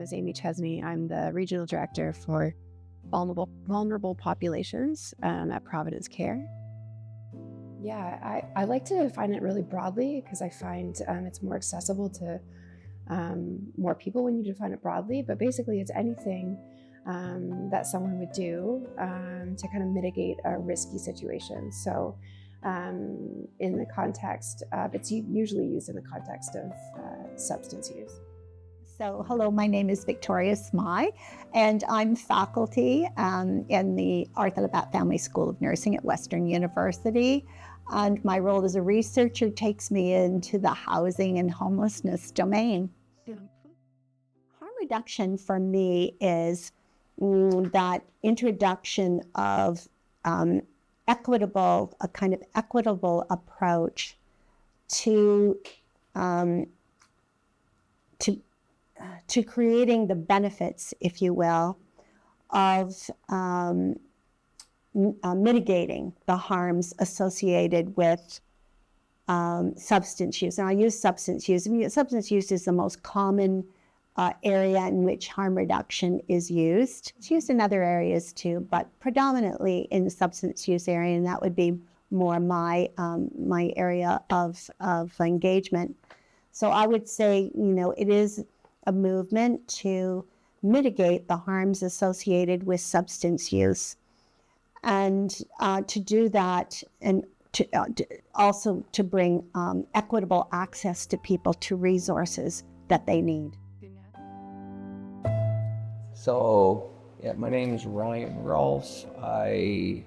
is Amy Chesney. I'm the Regional Director for Vulnerable Populations at Providence Care. Yeah, I like to define it really broadly because I find it's more accessible to more people when you define it broadly. But basically, it's anything that someone would do to kind of mitigate a risky situation. So in the context of, it's usually used in the context of substance use. So, hello, my name is Victoria Smythe, and I'm faculty in the Arthur Labatt Family School of Nursing at Western University. And my role as a researcher takes me into the housing and homelessness domain. Harm reduction for me is that introduction of a kind of equitable approach to creating the benefits, if you will, of mitigating the harms associated with substance use. And I use substance use. I mean, substance use is the most common area in which harm reduction is used. It's used in other areas too, but predominantly in the substance use area, and that would be more my area of engagement. So I would say, it is a movement to mitigate the harms associated with substance use, and to do that, and to also to bring equitable access to people to resources that they need. So, my name is Ryan Rolfs. I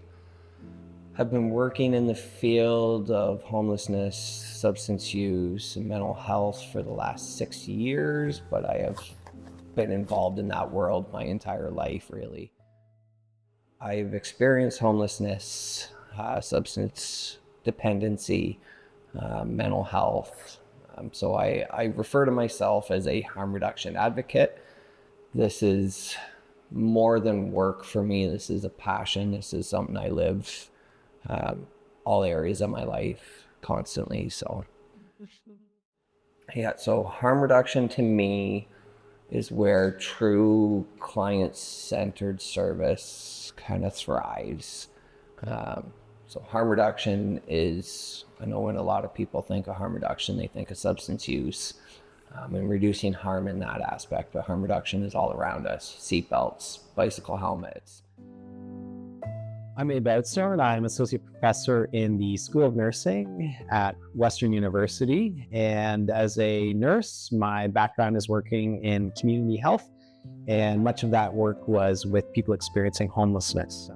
have been working in the field of homelessness, substance use, and mental health for the last 6 years, but I have been involved in that world my entire life, really. I've experienced homelessness, substance dependency, mental health. So I refer to myself as a harm reduction advocate. This is more than work for me. This is a passion. This is something I live all areas of my life constantly. So harm reduction to me is where true client-centered service kind of thrives. So harm reduction is, I know when a lot of people think of harm reduction, they think of substance use and reducing harm in that aspect, but harm reduction is all around us. Seatbelts, bicycle helmets. I'm Abe Boutzer, and I'm associate professor in the School of Nursing at Western University. And as a nurse, my background is working in community health, and much of that work was with people experiencing homelessness.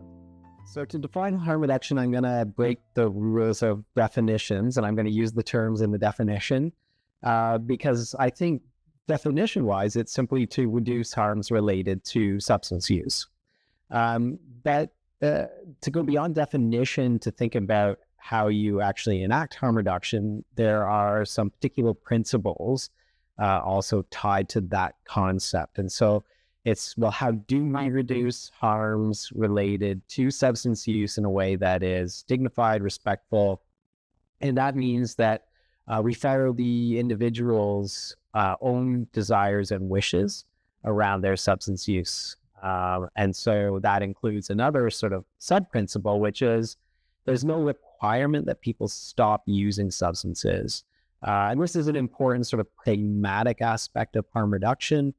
So to define harm reduction, I'm going to break the rules of definitions, and I'm going to use the terms in the definition because I think definition-wise, it's simply to reduce harms related to substance use. To go beyond definition to think about how you actually enact harm reduction, there are some particular principles also tied to that concept. And so it's, well, how do we reduce harms related to substance use in a way that is dignified, respectful? And that means that we follow the individual's own desires and wishes around their substance use. And so that includes another sort of sub-principle, which is there's no requirement that people stop using substances. And this is an important sort of pragmatic aspect of harm reduction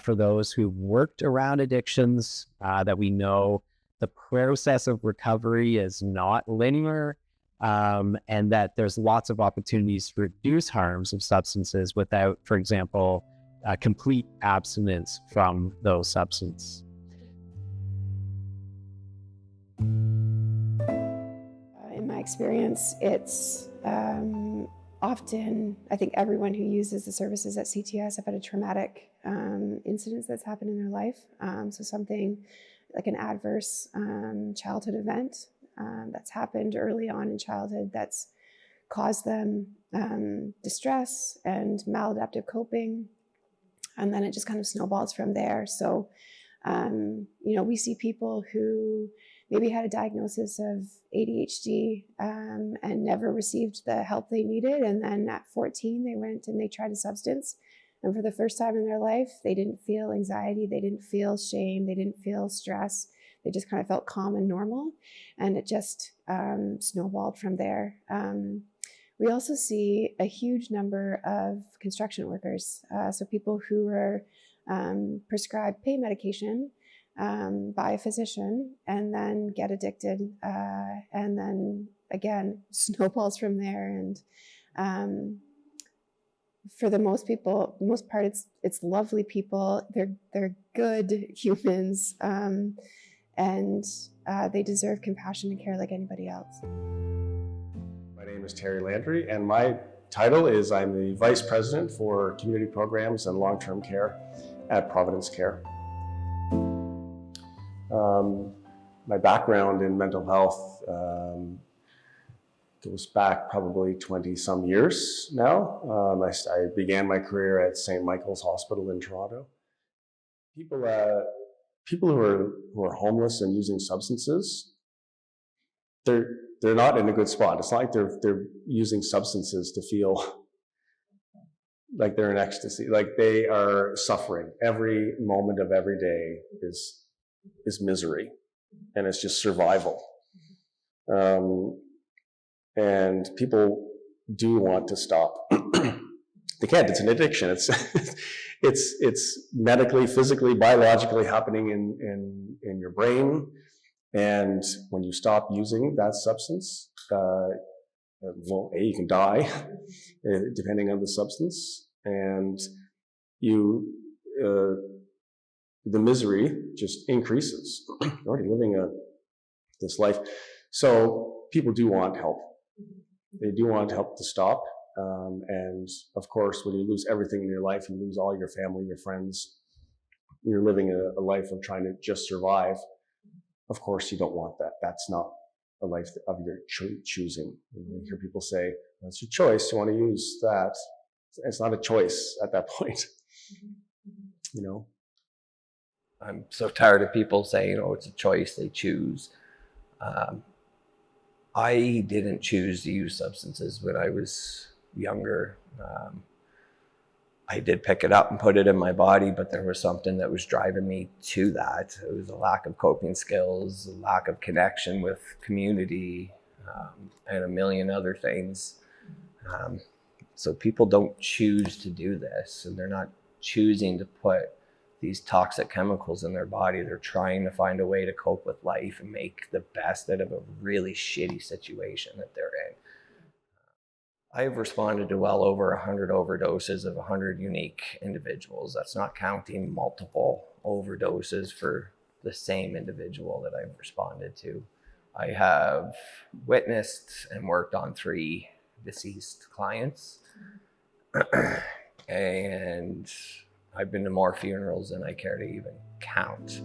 for those who've worked around addictions, that we know the process of recovery is not linear, and that there's lots of opportunities to reduce harms of substances without, for example, complete abstinence from those substances. In my experience, it's often, I think everyone who uses the services at CTS have had a traumatic incident that's happened in their life. So something like an adverse childhood event that's happened early on in childhood that's caused them distress and maladaptive coping. And then it just kind of snowballs from there. So, we see people who maybe had a diagnosis of ADHD and never received the help they needed. And then at 14, they went and they tried a substance And for the first time in their life, they didn't feel anxiety, they didn't feel shame, they didn't feel stress. They just kind of felt calm and normal, and it just snowballed from there. We also see a huge number of construction workers, so people who were prescribed pain medication by a physician and then get addicted, and then again snowballs from there. And for the most part, it's lovely people. They're good humans, and they deserve compassion and care like anybody else. My name is Terry Landry, and my title is I'm the Vice President for Community Programs and Long-Term Care at Providence Care. My background in mental health goes back probably 20-some years now. I began my career at St. Michael's Hospital in Toronto. People who are homeless and using substances, they're not in a good spot. It's not like they're using substances to feel like they're in ecstasy. Like they are suffering. Every moment of every day is misery, and it's just survival. And people do want to stop. They can't. It's an addiction. It's medically, physically, biologically happening in your brain. And when you stop using that substance, well, you can die, depending on the substance, and the misery just increases. You're already living this life. So people do want help. They do want help to stop. And of course, when you lose everything in your life, you lose all your family, your friends, you're living a life of trying to just survive. Of course, you don't want that. That's not a life of your choosing. You hear people say, that's your choice. You want to use that. It's not a choice at that point. You know? I'm so tired of people saying, oh, it's a choice, they choose. I didn't choose to use substances when I was younger. I did pick it up and put it in my body, but there was something that was driving me to that. It was a lack of coping skills, a lack of connection with community, and a million other things. So people don't choose to do this, and they're not choosing to put these toxic chemicals in their body. They're trying to find a way to cope with life and make the best out of a really shitty situation that they're in. I've responded to well over 100 overdoses of 100 unique individuals. That's not counting multiple overdoses for the same individual that I've responded to. I have witnessed and worked on 3 deceased clients. And I've been to more funerals than I care to even count.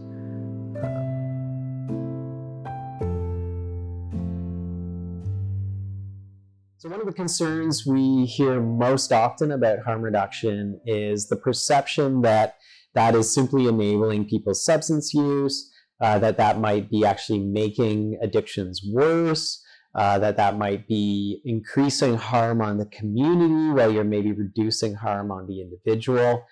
So one of the concerns we hear most often about harm reduction is the perception that that is simply enabling people's substance use, that might be actually making addictions worse, that might be increasing harm on the community while you're maybe reducing harm on the individual.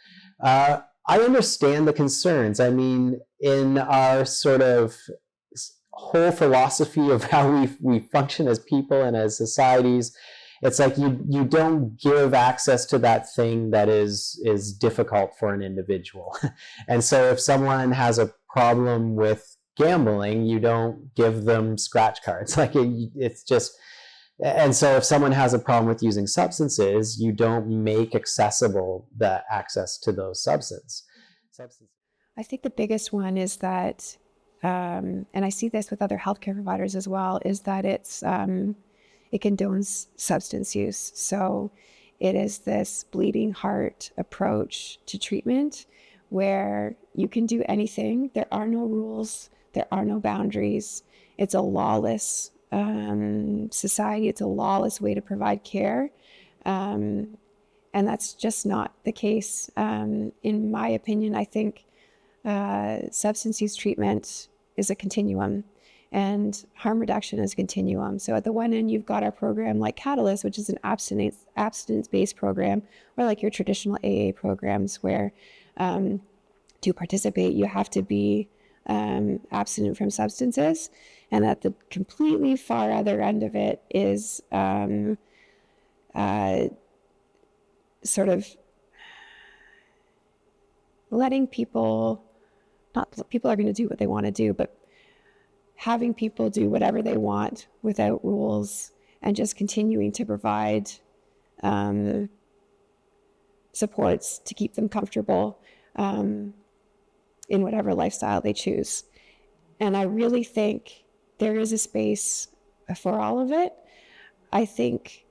I understand the concerns. I mean, in our sort of whole philosophy of how we function as people and as societies, it's like you don't give access to that thing that is difficult for an individual. And so if someone has a problem with gambling, you don't give them scratch cards. Like it's just, and so if someone has a problem with using substances, you don't make accessible the access to those substances. I think the biggest one is that, and I see this with other healthcare providers as well, is that it condones substance use. So it is this bleeding heart approach to treatment where you can do anything. There are no rules. There are no boundaries. It's a lawless society. It's a lawless way to provide care. And that's just not the case. In my opinion, I think substance use treatment is a continuum. And harm reduction is a continuum. So at the one end, you've got our program like Catalyst, which is an abstinence-based program, or like your traditional AA programs where to participate, you have to be abstinent from substances. And at the completely far other end of it is sort of letting people, not people are going to do what they want to do, but having people do whatever they want without rules, and just continuing to provide supports to keep them comfortable in whatever lifestyle they choose. And I really think there is a space for all of it. I think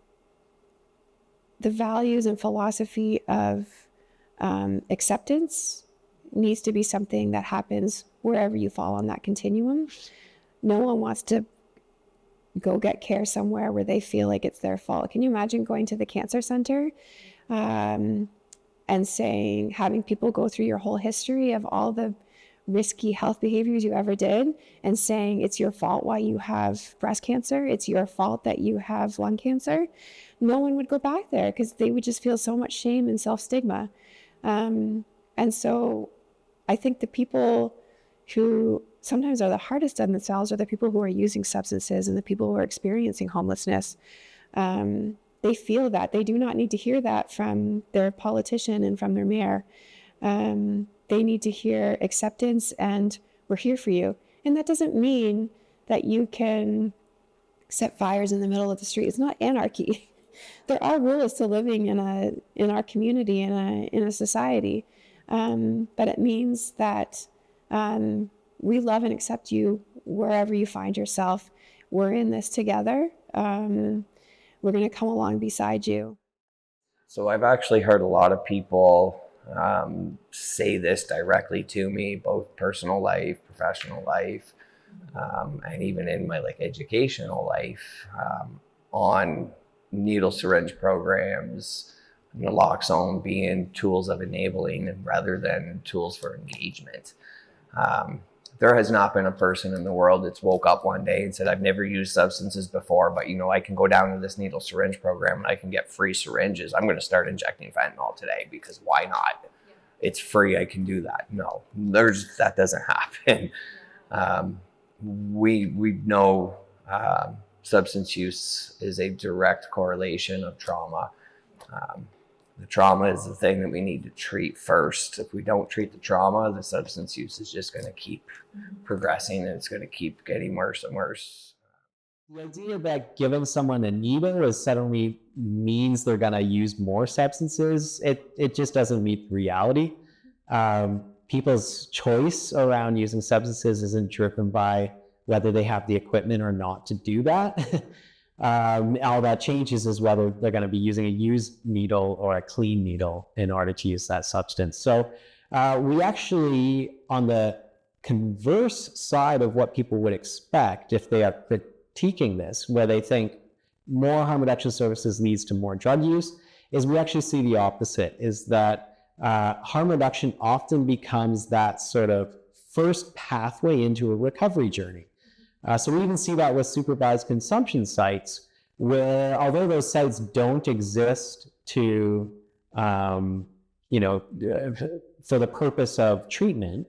the values and philosophy of acceptance needs to be something that happens wherever you fall on that continuum. No one wants to go get care somewhere where they feel like it's their fault. Can you imagine going to the cancer center and having people go through your whole history of all the risky health behaviors you ever did and saying it's your fault why you have breast cancer, it's your fault that you have lung cancer? No one would go back there because they would just feel so much shame and self-stigma. And so I think the people who sometimes are the hardest on themselves are the people who are using substances and the people who are experiencing homelessness. They feel that. They do not need to hear that from their politician and from their mayor. They need to hear acceptance and we're here for you. And that doesn't mean that you can set fires in the middle of the street. It's not anarchy. There are rules to living in our community, in a society. But it means that we love and accept you wherever you find yourself. We're in this together. We're going to come along beside you. So I've actually heard a lot of people say this directly to me, both personal life, professional life, and even in my educational life, on needle syringe programs, naloxone being tools of enabling and rather than tools for engagement. There has not been a person in the world that's woke up one day and said, I've never used substances before, but I can go down to this needle syringe program and I can get free syringes. I'm going to start injecting fentanyl today because why not? Yeah. It's free. I can do that. No, that doesn't happen. We know substance use is a direct correlation of trauma. The trauma is the thing that we need to treat first. If we don't treat the trauma, the substance use is just going to keep progressing and it's going to keep getting worse and worse. The idea that giving someone a needle is suddenly means they're going to use more substances, it just doesn't meet reality. People's choice around using substances isn't driven by whether they have the equipment or not to do that. All that changes is whether they're going to be using a used needle or a clean needle in order to use that substance. So we actually, on the converse side of what people would expect if they are critiquing this, where they think more harm reduction services leads to more drug use, is we actually see the opposite, is that harm reduction often becomes that sort of first pathway into a recovery journey. So we even see that with supervised consumption sites, where although those sites don't exist to, for the purpose of treatment,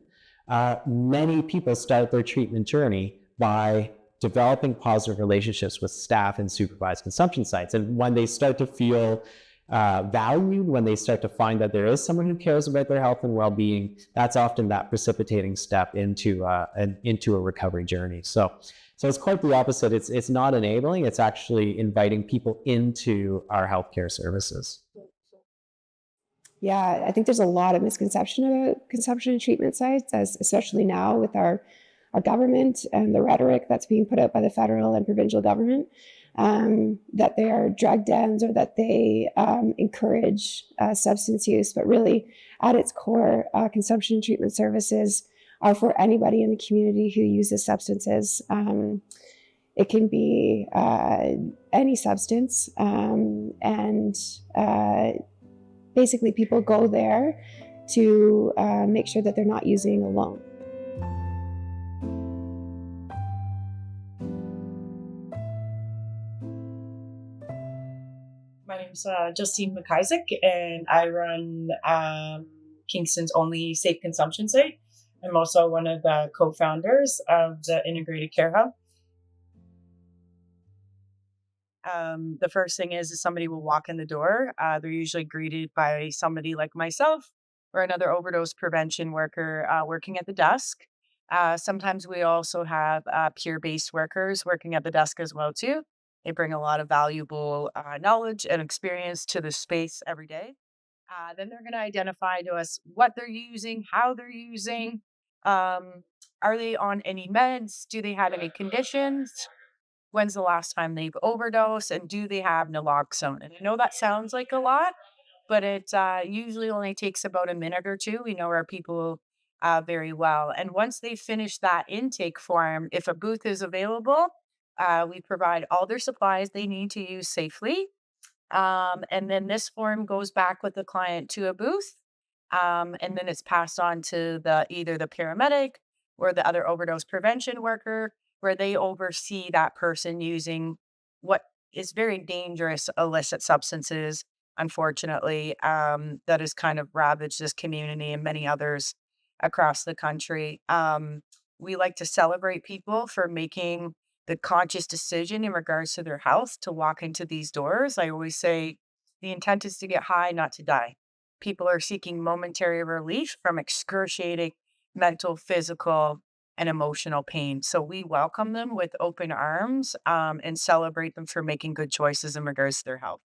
many people start their treatment journey by developing positive relationships with staff in supervised consumption sites. And when they start to feel valued, when they start to find that there is someone who cares about their health and well-being, that's often that precipitating step into a recovery journey. So it's quite the opposite. It's not enabling, it's actually inviting people into our healthcare services. Yeah, I think there's a lot of misconception about consumption and treatment sites, especially now with our government and the rhetoric that's being put out by the federal and provincial government. That they are drug dens or that they encourage substance use. But really, at its core, consumption and treatment services are for anybody in the community who uses substances. It can be any substance. And basically, people go there to make sure that they're not using alone. name's Justine McIsaac, and I run Kingston's only safe consumption site. I'm also one of the co-founders of the Integrated Care Hub. The first thing is somebody will walk in the door. They're usually greeted by somebody like myself or another overdose prevention worker working at the desk. Sometimes we also have peer-based workers working at the desk as well too. They bring a lot of valuable knowledge and experience to the space every day. Then they're going to identify to us what they're using, how they're using. Are they on any meds? Do they have any conditions? When's the last time they've overdosed? And do they have naloxone? And I know that sounds like a lot, but it usually only takes about a minute or two. We know our people very well. And once they finish that intake form, if a booth is available, we provide all their supplies they need to use safely. And then this form goes back with the client to a booth. And then it's passed on to either the paramedic or the other overdose prevention worker, where they oversee that person using what is very dangerous illicit substances, unfortunately, that has kind of ravaged this community and many others across the country. We like to celebrate people for making the conscious decision in regards to their health to walk into these doors. I always say the intent is to get high, not to die. People are seeking momentary relief from excruciating mental, physical, and emotional pain. So we welcome them with open arms and celebrate them for making good choices in regards to their health.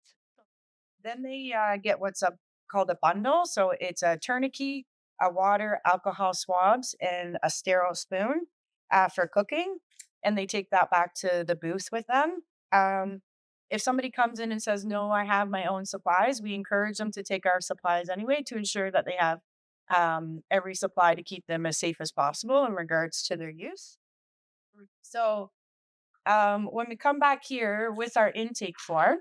Then they get what's called a bundle. So it's a tourniquet, a water, alcohol swabs, and a sterile spoon for cooking. And they take that back to the booth with them. If somebody comes in and says, no, I have my own supplies, we encourage them to take our supplies anyway to ensure that they have every supply to keep them as safe as possible in regards to their use. So when we come back here with our intake form,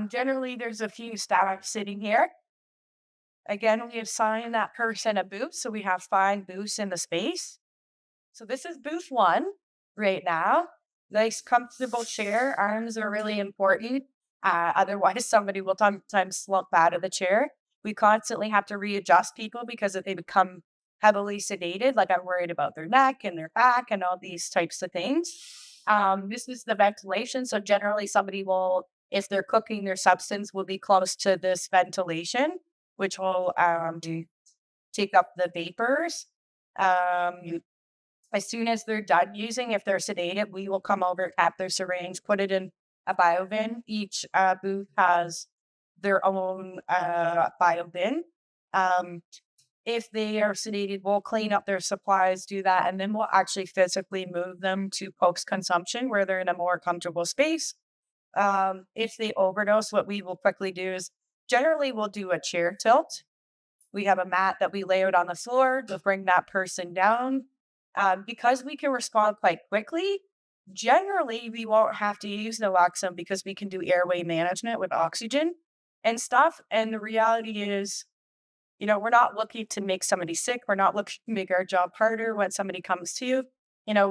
generally there's a few staff sitting here. Again, we assign that person a booth. So we have 5 booths in the space. So this is booth 1 right now. Nice comfortable chair. Arms are really important. Otherwise, somebody will sometimes slump out of the chair. We constantly have to readjust people because if they become heavily sedated, like I'm worried about their neck and their back and all these types of things. This is the ventilation. So generally somebody will, if they're cooking their substance, will be close to this ventilation, which will take up the vapors. As soon as they're done using, if they're sedated, we will come over, tap their syringe, put it in a biobin. Each booth has their own biobin. If they are sedated, we'll clean up their supplies, do that, and then we'll actually physically move them to post-consumption where they're in a more comfortable space. If they overdose, what we will quickly do is generally we'll do a chair tilt. We have a mat that we lay out on the floor to bring that person down. Because we can respond quite quickly, generally we won't have to use naloxone because we can do airway management with oxygen and stuff. And the reality is, we're not looking to make somebody sick. We're not looking to make our job harder when somebody comes to you.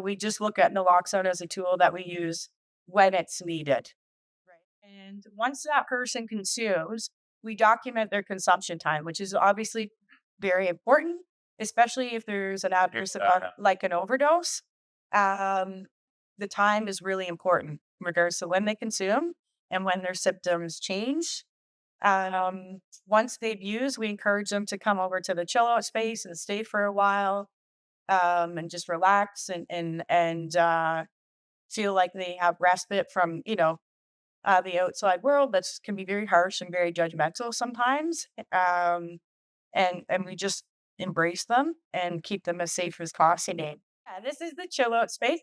We just look at naloxone as a tool that we use when it's needed. Right. And once that person consumes, we document their consumption time, which is obviously very important, especially if there's an adverse event like an overdose. The time is really important in regards to when they consume and when their symptoms change. Once they've used, we encourage them to come over to the chill out space and stay for a while and just relax and feel like they have respite from, the outside world that can be very harsh and very judgmental sometimes. And we just embrace them and keep them as safe as possible. Yeah, this is the chill out space.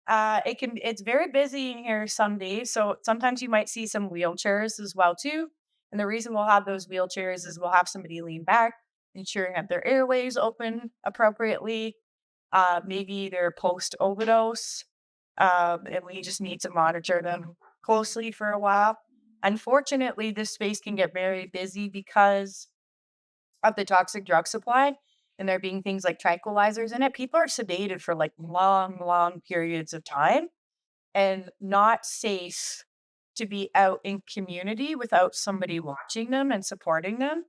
It's very busy in here some days. So sometimes you might see some wheelchairs as well too. And the reason we'll have those wheelchairs is we'll have somebody lean back, ensuring that their airways open appropriately. Maybe they're post overdose. And we just need to monitor them closely for a while. Unfortunately, this space can get very busy because of the toxic drug supply and there being things like tranquilizers in it. People are sedated for like long, long periods of time and not safe to be out in community without somebody watching them and supporting them.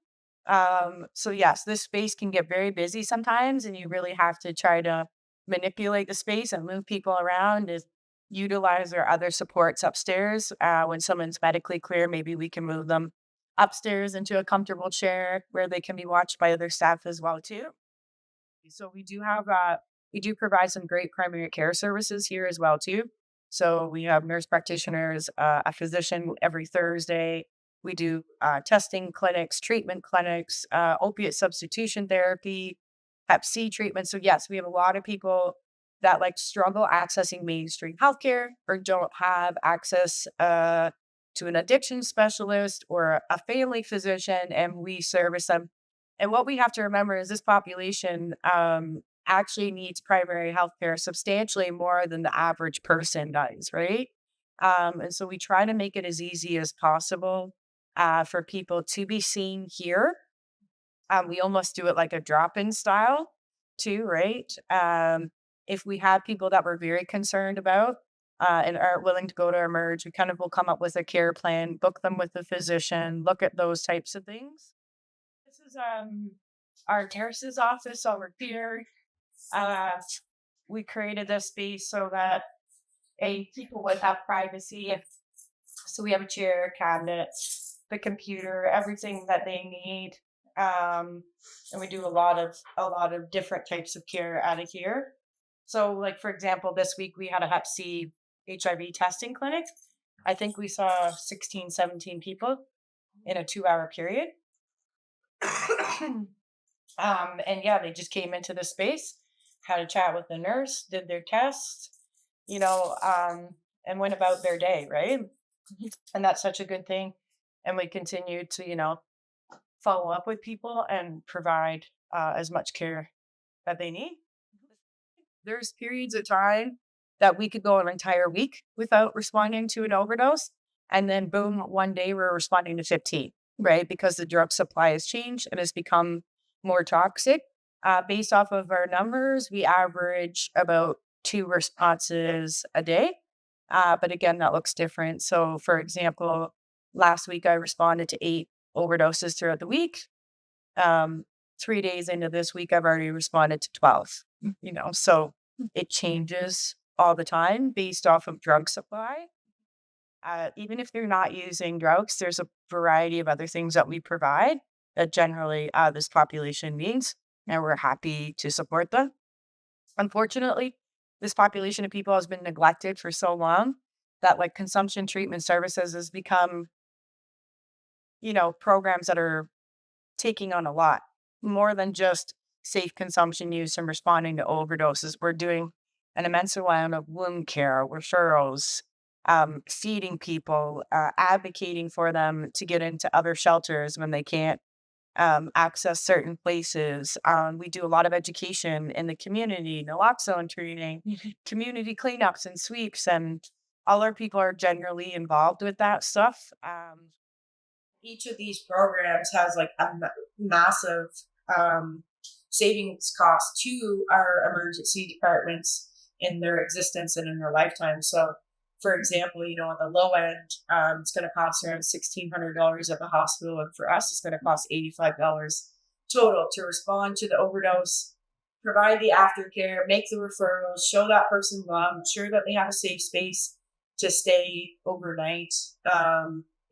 So yes, this space can get very busy sometimes, and you really have to try to manipulate the space and move people around to utilize our other supports upstairs. When someone's medically clear, maybe we can move them upstairs into a comfortable chair where they can be watched by other staff as well too. So we do provide some great primary care services here as well too. So we have nurse practitioners, a physician every Thursday. We do testing clinics, treatment clinics, opiate substitution therapy, Hep C treatment. So yes, we have a lot of people that like struggle accessing mainstream healthcare or don't have access to an addiction specialist or a family physician, and we service them. And what we have to remember is this population actually needs primary health care substantially more than the average person does, right? And so we try to make it as easy as possible for people to be seen here. We almost do it like a drop-in style too, right? If we have people that we're very concerned about and aren't willing to go to emerge, we kind of will come up with a care plan, book them with the physician, look at those types of things. This is our nurse's office over here. Uh, we created this space so that people would have privacy. So we have a chair, cabinet, the computer, everything that they need. And we do a lot of different types of care out of here. So, like for example, this week we had a Hep C HIV testing clinic. I think we saw 16, 17 people in a 2-hour period. And yeah, they just came into the space, had a chat with the nurse, did their tests, and went about their day, right? And that's such a good thing. And we continue to, follow up with people and provide as much care that they need. There's periods of time that we could go an entire week without responding to an overdose. And then boom, one day we're responding to 15, right? Because the drug supply has changed and has become more toxic. Based off of our numbers, we average about 2 responses a day. But again, that looks different. So for example, last week I responded to 8 overdoses throughout the week. 3 days into this week, I've already responded to 12, so it changes all the time based off of drug supply. Even if they're not using drugs, there's a variety of other things that we provide that generally this population needs, and we're happy to support them. Unfortunately, this population of people has been neglected for so long that like consumption treatment services has become, programs that are taking on a lot more than just safe consumption use and responding to overdoses. We're doing an immense amount of wound care, referrals, feeding people, advocating for them to get into other shelters when they can't access certain places. We do a lot of education in the community, naloxone training, community cleanups and sweeps, and all our people are generally involved with that stuff. Each of these programs has like a massive savings cost to our emergency departments in their existence and in their lifetime. So, for example, on the low end, it's going to cost around $1,600 at the hospital, and for us, it's going to cost $85 total to respond to the overdose, provide the aftercare, make the referrals, show that person love, ensure that they have a safe space to stay overnight.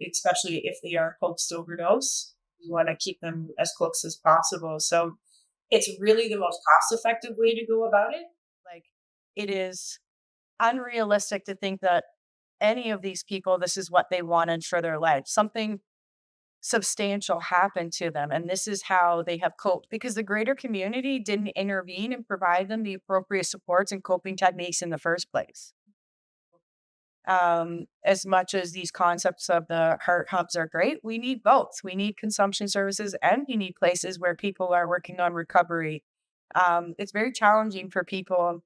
Especially if they are post-overdose. We want to keep them as close as possible. So it's really the most cost-effective way to go about it. Like, it is unrealistic to think that any of these people, this is what they wanted for their life. Something substantial happened to them, and this is how they have coped because the greater community didn't intervene and provide them the appropriate supports and coping techniques in the first place. As much as these concepts of the heart hubs are great, we need both. We need consumption services and we need places where people are working on recovery. It's very challenging for people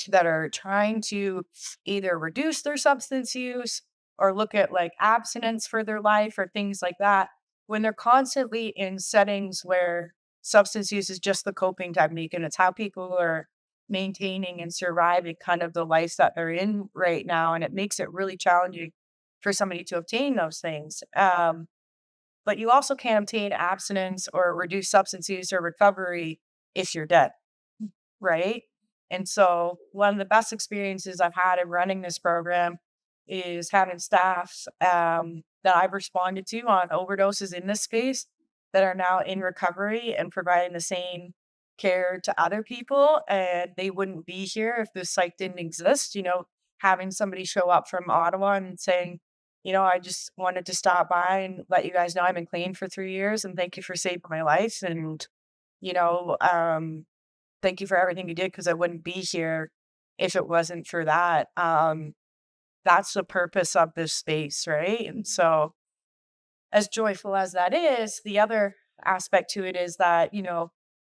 that are trying to either reduce their substance use or look at like abstinence for their life or things like that when they're constantly in settings where substance use is just the coping technique and it's how people are maintaining and surviving kind of the life that they're in right now. And it makes it really challenging for somebody to obtain those things. But you also can't obtain abstinence or reduce substance use or recovery if you're dead, right? And so one of the best experiences I've had in running this program is having staffs that I've responded to on overdoses in this space that are now in recovery and providing the same care to other people. And they wouldn't be here if this site didn't exist. Having somebody show up from Ottawa and saying, I just wanted to stop by and let you guys know I've been clean for 3 years and thank you for saving my life. And, you know, um, thank you for everything you did because I wouldn't be here if it wasn't for that. That's the purpose of this space, right? And so, as joyful as that is, the other aspect to it is that,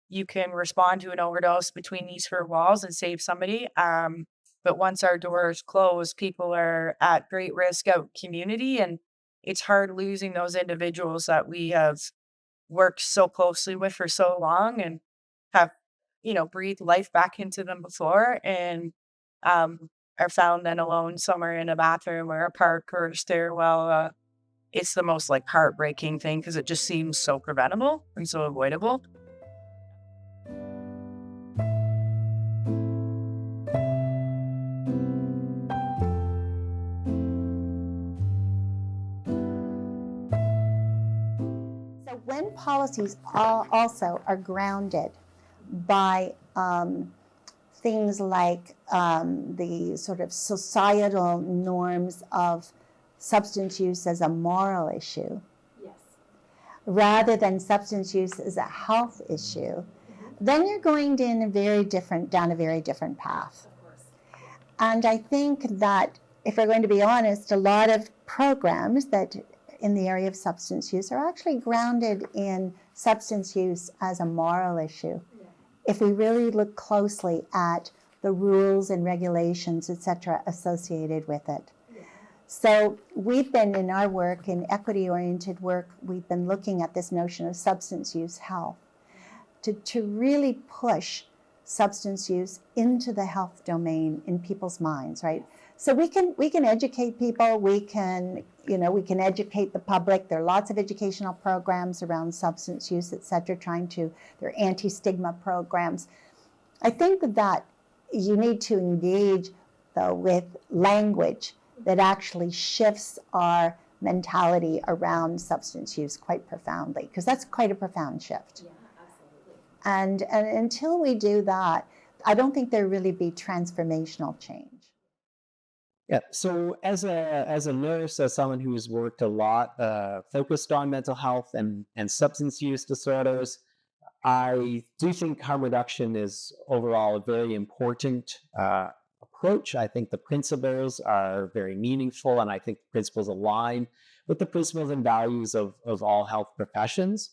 you can respond to an overdose between these four walls and save somebody. But once our doors close, people are at great risk out community, and it's hard losing those individuals that we have worked so closely with for so long and have, breathed life back into them before and are found then alone somewhere in a bathroom or a park or a stairwell. It's the most like heartbreaking thing because it just seems so preventable and so avoidable. So when policies also are grounded by things like the sort of societal norms of substance use as a moral issue, Yes. rather than substance use as a health issue, then you're going down a very different path. Of course. And I think that, if we're going to be honest, a lot of programs that in the area of substance use are actually grounded in substance use as a moral issue. Yeah. If we really look closely at the rules and regulations, etc., associated with it. Yeah. So we've been in our work, in equity-oriented work, we've been looking at this notion of substance use health to really push substance use into the health domain in people's minds, right? So we can educate people, we can educate the public. There are lots of educational programs around substance use, etc., they're anti-stigma programs. I think that you need to engage, though, with language that actually shifts our mentality around substance use quite profoundly, because that's quite a profound shift. Yeah, absolutely. And until we do that, I don't think there'll really be transformational change. Yeah. So as a nurse, as someone who's worked a lot focused on mental health and substance use disorders, I do think harm reduction is overall a very important approach. I think the principles are very meaningful, and I think the principles align with the principles and values of all health professions.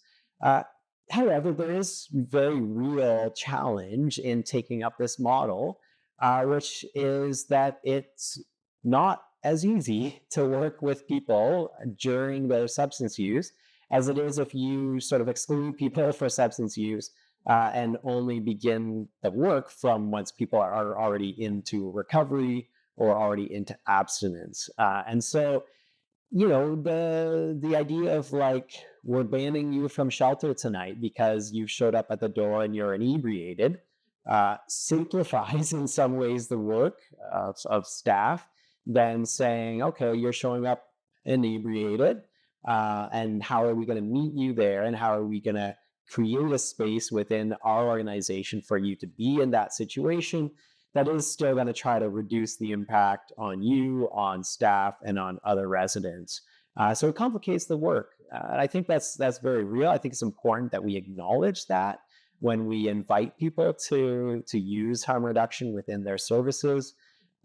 However, there is very real challenge in taking up this model, which is that it's not as easy to work with people during their substance use as it is if you sort of exclude people for substance use and only begin the work from once people are already into recovery or already into abstinence. And so, the idea of like, we're banning you from shelter tonight because you showed up at the door and you're inebriated, simplifies in some ways the work of staff than saying, okay, you're showing up inebriated, and how are we going to meet you there, and how are we going to create a space within our organization for you to be in that situation that is still going to try to reduce the impact on you, on staff, and on other residents. So it complicates the work. I think that's very real. I think it's important that we acknowledge that when we invite people to use harm reduction within their services.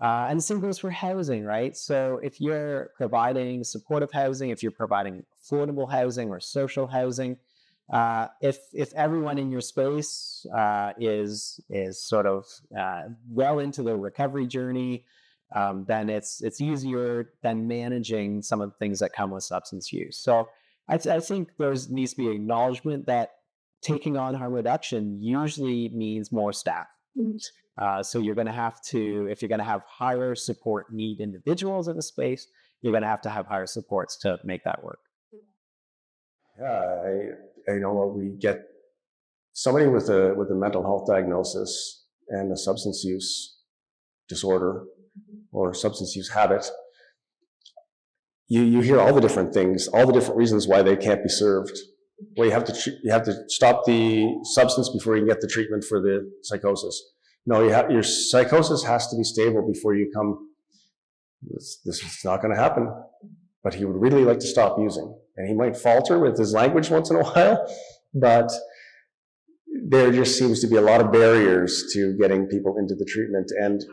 And the same goes for housing, right? So if you're providing supportive housing, if you're providing affordable housing or social housing, if everyone in your space is sort of well into the recovery journey, then it's easier than managing some of the things that come with substance use. So I think there needs to be acknowledgement that taking on harm reduction usually means more staff. So you're going to have to, if you're going to have higher support need individuals in the space, you're going to have higher supports to make that work. Yeah, I know what we get. Somebody with a mental health diagnosis and a substance use disorder or substance use habit, you hear all the different things, all the different reasons why they can't be served. Well, you have to stop the substance before you can get the treatment for the psychosis. No, your psychosis has to be stable before you come. This is not going to happen. But he would really like to stop using, and he might falter with his language once in a while, but there just seems to be a lot of barriers to getting people into the treatment. And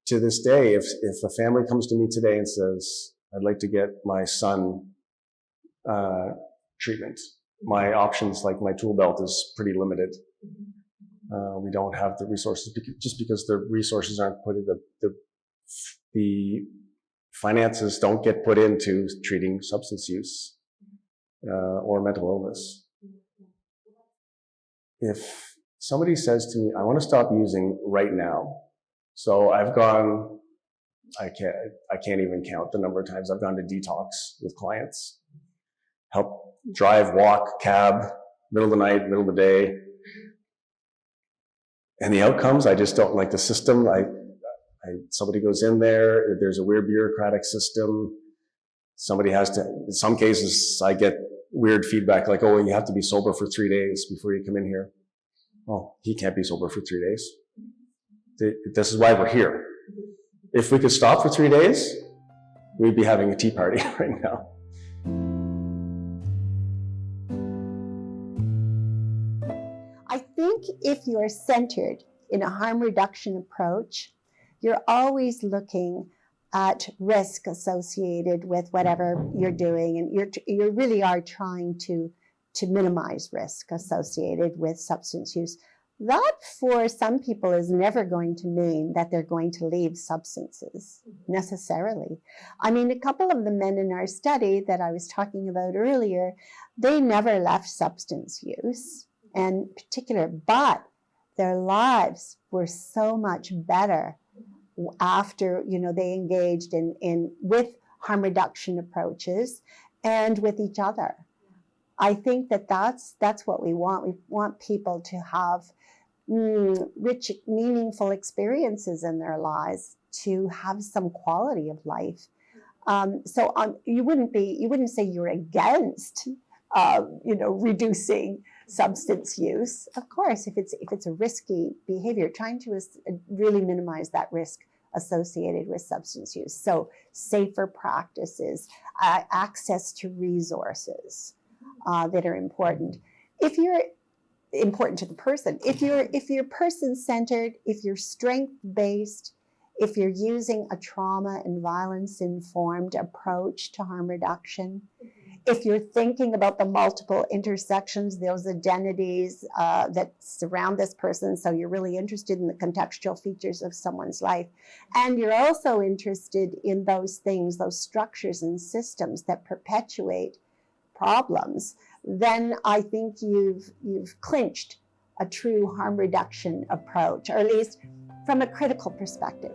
to this day, if a family comes to me today and says, I'd like to get my son treatment, my options, like my tool belt, is pretty limited. We don't have the resources, just because the resources aren't put in, the finances don't get put into treating substance use or mental illness. If somebody says to me, I want to stop using right now, so I've gone, I can't even count the number of times I've gone to detox with clients, help drive, walk, cab, middle of the night, middle of the day. And the outcomes, I just don't like the system. Somebody goes in there, there's a weird bureaucratic system. Somebody has to, in some cases, I get weird feedback like, oh, you have to be sober for 3 days before you come in here. Oh, he can't be sober for 3 days. This is why we're here. If we could stop for 3 days, we'd be having a tea party right now. I think if you're centered in a harm reduction approach, you're always looking at risk associated with whatever you're doing, and you really are trying to minimize risk associated with substance use. That, for some people, is never going to mean that they're going to leave substances necessarily. I mean, a couple of the men in our study that I was talking about earlier, they never left substance use in particular, but their lives were so much better after, they engaged in with harm reduction approaches and with each other. I think that's what we want. We want people to have rich, meaningful experiences in their lives, to have some quality of life. You wouldn't say you're against, reducing substance use. Of course, if it's a risky behavior, trying to really minimize that risk associated with substance use. So safer practices, access to resources that are important. If you're important to the person, if you're person-centered, if you're strength-based, if you're using a trauma and violence-informed approach to harm reduction, if you're thinking about the multiple intersections, those identities that surround this person, so you're really interested in the contextual features of someone's life, and you're also interested in those things, those structures and systems that perpetuate problems, then I think you've clinched a true harm reduction approach, or at least from a critical perspective.